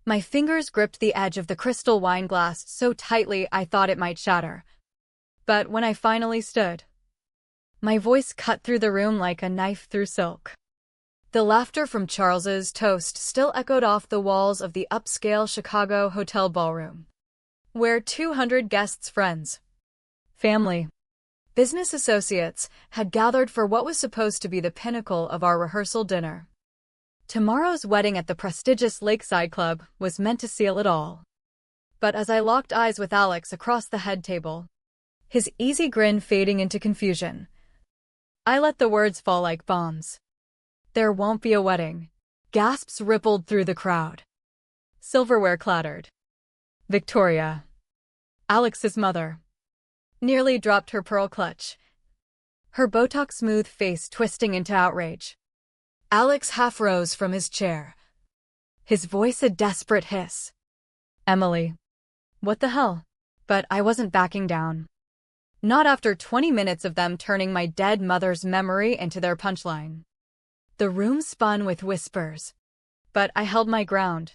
My fingers gripped the edge of the crystal wine glass so tightly I thought it might shatter. But when I finally stood, my voice cut through the room like a knife through silk. The laughter from Charles's toast still echoed off the walls of the upscale Chicago hotel ballroom, where 200 guests' friends, family, business associates had gathered for what was supposed to be the pinnacle of our rehearsal dinner. Tomorrow's wedding at the prestigious Lakeside Club was meant to seal it all. But as I locked eyes with Alex across the head table, his easy grin fading into confusion, I let the words fall like bombs. There won't be a wedding. Gasps rippled through the crowd. Silverware clattered. Victoria, Alex's mother, nearly dropped her pearl clutch, her Botox-smooth face twisting into outrage. Alex half rose from his chair, his voice a desperate hiss. Emily. What the hell? But I wasn't backing down. Not after 20 minutes of them turning my dead mother's memory into their punchline. The room spun with whispers, but I held my ground.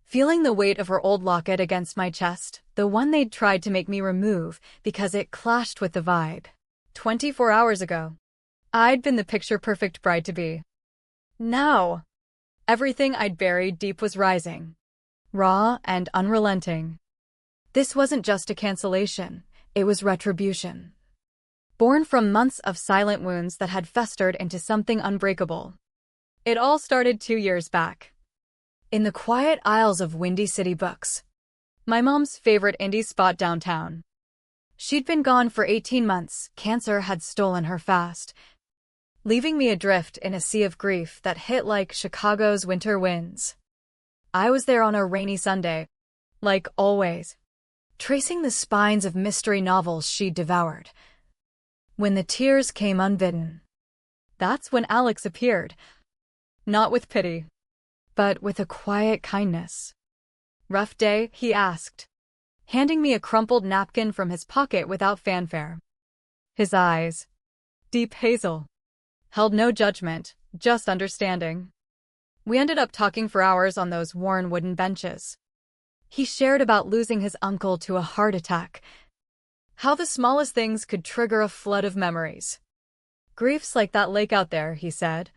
Feeling the weight of her old locket against my chest, the one they'd tried to make me remove because it clashed with the vibe. 24 hours ago, I'd been the picture-perfect bride-to-be. Now, everything I'd buried deep was rising, raw and unrelenting. This wasn't just a cancellation, it was retribution. Born from months of silent wounds that had festered into something unbreakable. It all started 2 years back, in the quiet aisles of Windy City Books, my mom's favorite indie spot downtown. She'd been gone for 18 months, cancer had stolen her fast, leaving me adrift in a sea of grief that hit like Chicago's winter winds. I was there on a rainy Sunday, like always, tracing the spines of mystery novels she'd devoured. When the tears came unbidden, that's when Alex appeared. Not with pity, but with a quiet kindness. Rough day, he asked, handing me a crumpled napkin from his pocket without fanfare. His eyes, deep hazel, held no judgment, just understanding. We ended up talking for hours on those worn wooden benches. He shared about losing his uncle to a heart attack, how the smallest things could trigger a flood of memories. Grief's like that lake out there, he said,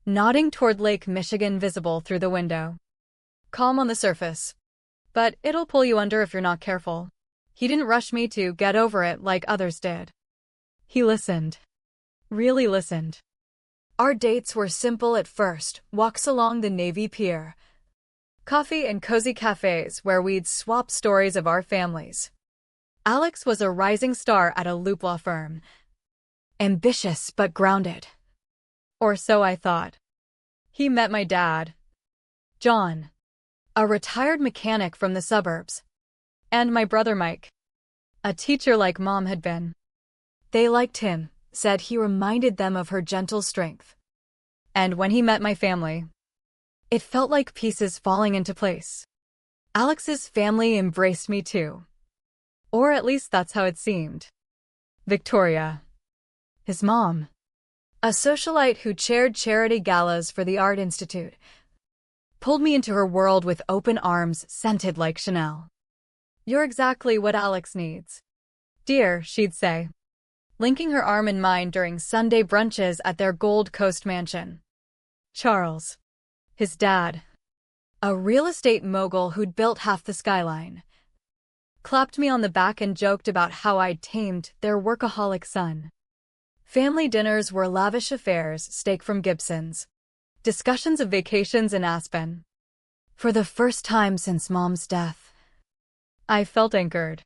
nodding toward Lake Michigan visible through the window. Calm on the surface, but it'll pull you under if you're not careful. He didn't rush me to get over it like others did. He listened. Really listened. Our dates were simple at first, walks along the Navy Pier, coffee and cozy cafes where we'd swap stories of our families. Alex was a rising star at a Loop law firm. Ambitious but grounded. Or so I thought. He met my dad, John, a retired mechanic from the suburbs, and my brother Mike, a teacher like Mom had been. They liked him, said he reminded them of her gentle strength. And when he met my family, it felt like pieces falling into place. Alex's family embraced me too. Or at least that's how it seemed. Victoria, his mom, a socialite who chaired charity galas for the Art Institute, pulled me into her world with open arms scented like Chanel. You're exactly what Alex needs, dear, she'd say, linking her arm in mine during Sunday brunches at their Gold Coast mansion. Charles, his dad, a real estate mogul who'd built half the skyline, clapped me on the back and joked about how I'd tamed their workaholic son. Family dinners were lavish affairs, steak from Gibson's, discussions of vacations in Aspen. For the first time since Mom's death, I felt anchored.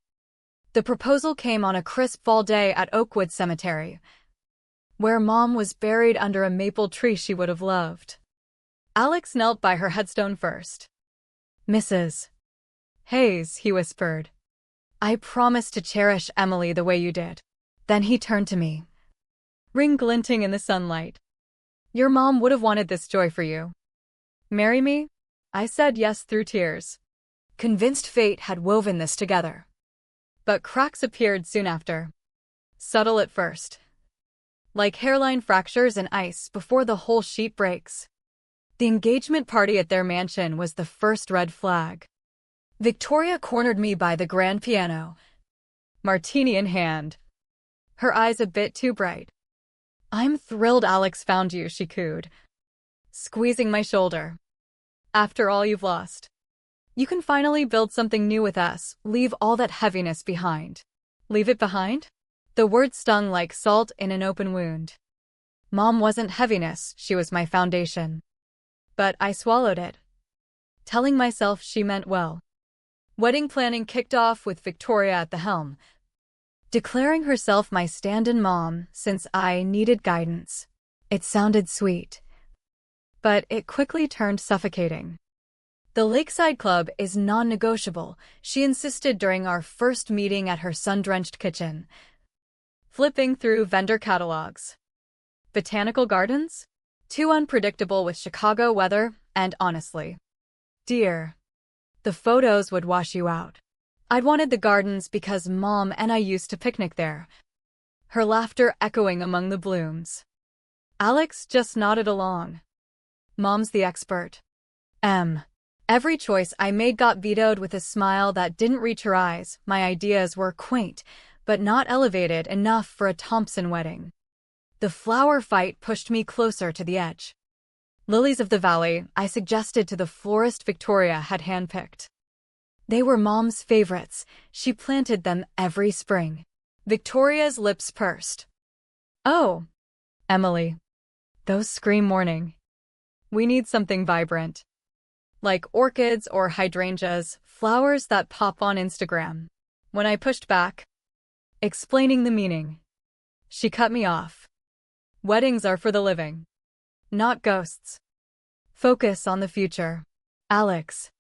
The proposal came on a crisp fall day at Oakwood Cemetery, where Mom was buried under a maple tree she would have loved. Alex knelt by her headstone first. Mrs. Hayes, he whispered, I promise to cherish Emily the way you did. Then he turned to me, ring glinting in the sunlight. Your mom would have wanted this joy for you. Marry me? I said yes through tears, convinced fate had woven this together. But cracks appeared soon after. Subtle at first, like hairline fractures in ice before the whole sheet breaks. The engagement party at their mansion was the first red flag. Victoria cornered me by the grand piano, martini in hand, her eyes a bit too bright. "I'm thrilled Alex found you," she cooed, squeezing my shoulder. "After all you've lost, you can finally build something new with us, leave all that heaviness behind." Leave it behind? The word stung like salt in an open wound. Mom wasn't heaviness, she was my foundation. But I swallowed it, telling myself she meant well. Wedding planning kicked off with Victoria at the helm, declaring herself my stand-in mom since I needed guidance. It sounded sweet, but it quickly turned suffocating. "The Lakeside Club is non-negotiable," she insisted during our first meeting at her sun-drenched kitchen, flipping through vendor catalogs. Botanical gardens? Too unpredictable with Chicago weather, and honestly, dear, the photos would wash you out. I'd wanted the gardens because Mom and I used to picnic there, her laughter echoing among the blooms. Alex just nodded along. "Mom's the expert." Every choice I made got vetoed with a smile that didn't reach her eyes. My ideas were quaint, but not elevated enough for a Thompson wedding. The flower fight pushed me closer to the edge. Lilies of the valley, I suggested to the florist Victoria had handpicked. They were Mom's favorites. She planted them every spring. Victoria's lips pursed. "Oh, Emily, those scream morning. We need something vibrant. Like orchids or hydrangeas, flowers that pop on Instagram." When I pushed back, explaining the meaning, she cut me off. "Weddings are for the living, not ghosts. Focus on the future." Alex,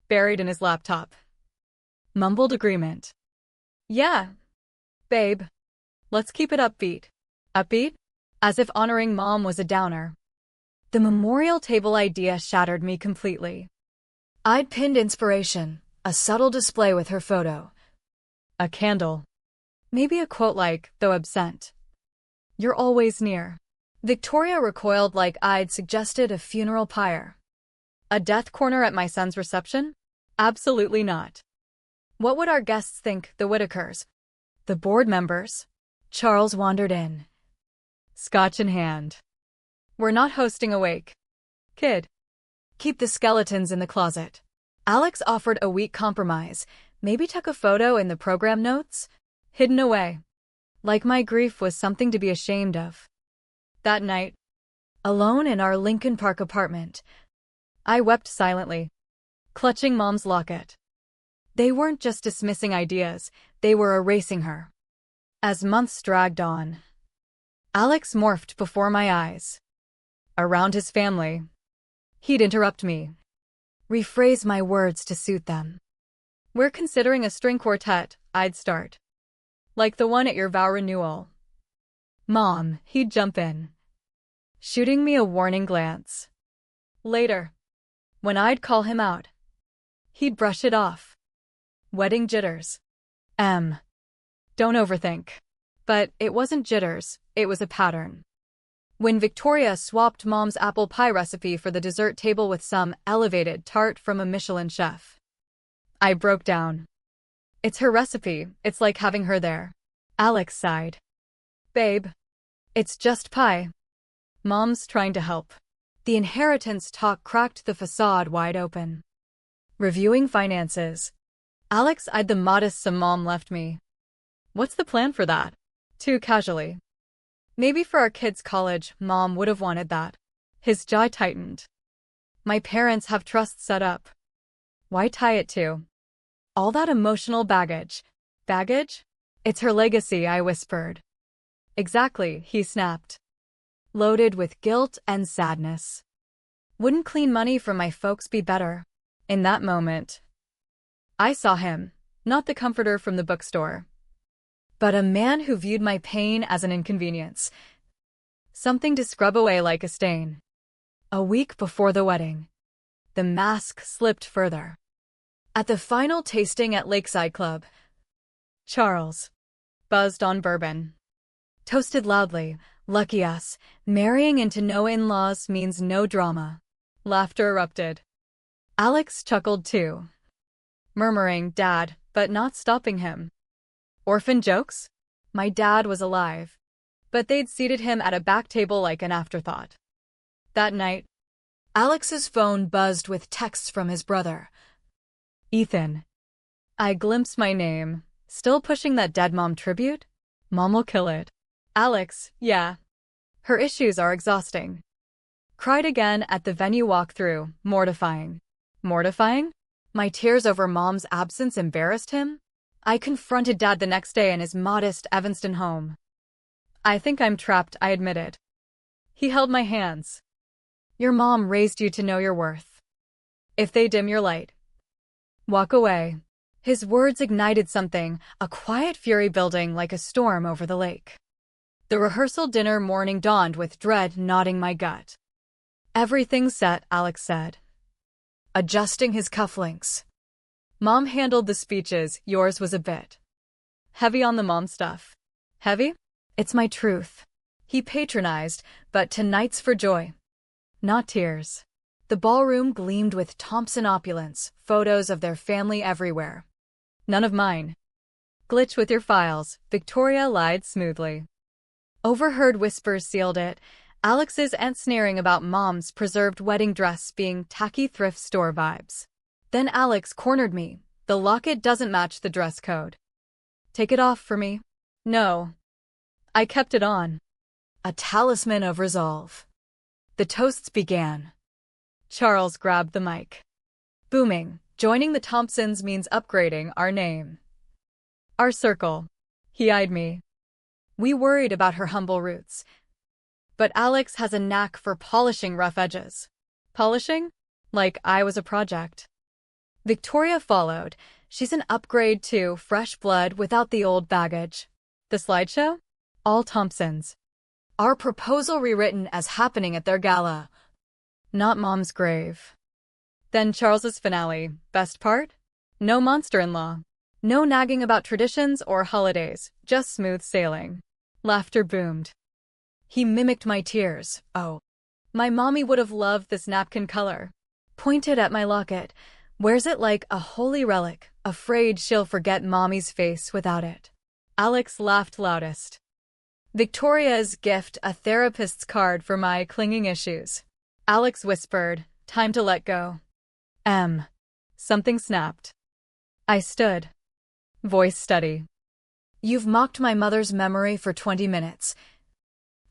buried in his laptop, mumbled agreement. "Yeah, babe. Let's keep it upbeat." Upbeat? As if honoring Mom was a downer. The memorial table idea shattered me completely. I'd pinned inspiration, a subtle display with her photo. A candle. Maybe a quote like, though absent, "You're always near." Victoria recoiled like I'd suggested a funeral pyre. A death corner at my son's reception? Absolutely not. What would our guests think, the Whitakers? The board members? Charles wandered in, scotch in hand. "We're not hosting a wake, kid. Keep the skeletons in the closet." Alex offered a weak compromise, maybe tuck a photo in the program notes, hidden away. Like my grief was something to be ashamed of. That night, alone in our Lincoln Park apartment, I wept silently, clutching Mom's locket. They weren't just dismissing ideas, they were erasing her. As months dragged on, Alex morphed before my eyes. Around his family, he'd interrupt me, rephrase my words to suit them. "We're considering a string quartet," I'd start. "Like the one at your vow renewal." "Mom," he'd jump in, shooting me a warning glance. Later, when I'd call him out, he'd brush it off. Wedding jitters. Don't overthink. But it wasn't jitters, it was a pattern. When Victoria swapped Mom's apple pie recipe for the dessert table with some elevated tart from a Michelin chef, I broke down. "It's her recipe, it's like having her there." Alex sighed. "Babe, it's just pie. Mom's trying to help." The inheritance talk cracked the facade wide open. Reviewing finances, Alex eyed the modest sum Mom left me. "What's the plan for that?" Too casually. "Maybe for our kids' college, Mom would have wanted that." His jaw tightened. "My parents have trusts set up. Why tie it to all that emotional baggage?" "Baggage? It's her legacy," I whispered. "Exactly," he snapped, loaded with guilt and sadness. Wouldn't clean money from my folks be better? In that moment, I saw him, not the comforter from the bookstore, but a man who viewed my pain as an inconvenience, something to scrub away like a stain. A week before the wedding, the mask slipped further. At the final tasting at Lakeside Club, Charles, buzzed on bourbon, toasted loudly, "Lucky us, marrying into no in-laws means no drama." Laughter erupted. Alex chuckled too, murmuring, "Dad," but not stopping him. Orphan jokes? My dad was alive, but they'd seated him at a back table like an afterthought. That night, Alex's phone buzzed with texts from his brother. "Ethan." I glimpsed my name. "Still pushing that dead mom tribute? Mom will kill it." "Alex, yeah. Her issues are exhausting." Cried again at the venue walkthrough, mortifying. Mortifying? My tears over Mom's absence embarrassed him? I confronted Dad the next day in his modest Evanston home. "I think I'm trapped," I admitted. He held my hands. "Your mom raised you to know your worth. If they dim your light, walk away." His words ignited something, a quiet fury building like a storm over the lake. The rehearsal dinner morning dawned with dread gnawing my gut. "Everything's set," Alex said, adjusting his cufflinks. "Mom handled the speeches, yours was a bit heavy on the mom stuff." "Heavy? It's my truth." He patronized, but tonight's for joy, not tears. The ballroom gleamed with Thompson opulence, photos of their family everywhere. "None of mine." "Glitch with your files," Victoria lied smoothly. Overheard whispers sealed it, Alex's aunt sneering about Mom's preserved wedding dress being tacky thrift store vibes. Then Alex cornered me. "The locket doesn't match the dress code. Take it off for me." "No." I kept it on. A talisman of resolve. The toasts began. Charles grabbed the mic, booming, "Joining the Thompsons means upgrading our name. Our circle." He eyed me. We worried about her humble roots. But Alex has a knack for polishing rough edges. Polishing? Like I was a project. Victoria followed. She's an upgrade too, fresh blood without the old baggage. The slideshow? All Thompsons. Our proposal rewritten as happening at their gala. Not Mom's grave. Then Charles's finale. Best part? No monster-in-law. No nagging about traditions or holidays, just smooth sailing. Laughter boomed. He mimicked my tears. "Oh, my mommy would have loved this napkin color." Pointed at my locket. "Wears it like a holy relic, afraid she'll forget mommy's face without it." Alex laughed loudest. Victoria's gift, a therapist's card for my clinging issues. Alex whispered, "Time to let go." Something snapped. I stood. Voice steady. "You've mocked my mother's memory for 20 minutes.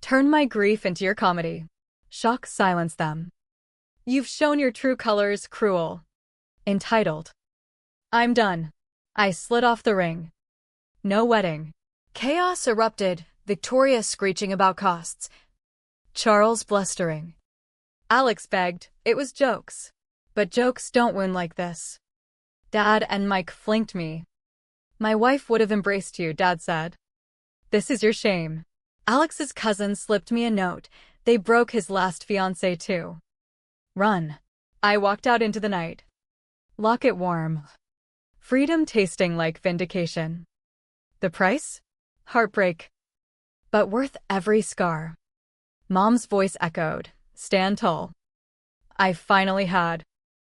Turn my grief into your comedy. Shock silenced them. You've shown your true colors, cruel. Entitled. I'm done." I slid off the ring. No wedding. Chaos erupted, Victoria screeching about costs. Charles blustering. Alex begged, it was jokes. But jokes don't wound like this. Dad and Mike flanked me. "My wife would have embraced you," Dad said. "This is your shame." Alex's cousin slipped me a note. They broke his last fiancé too. Run. I walked out into the night. Locket warm. Freedom tasting like vindication. The price? Heartbreak. But worth every scar. Mom's voice echoed. Stand tall. I finally had.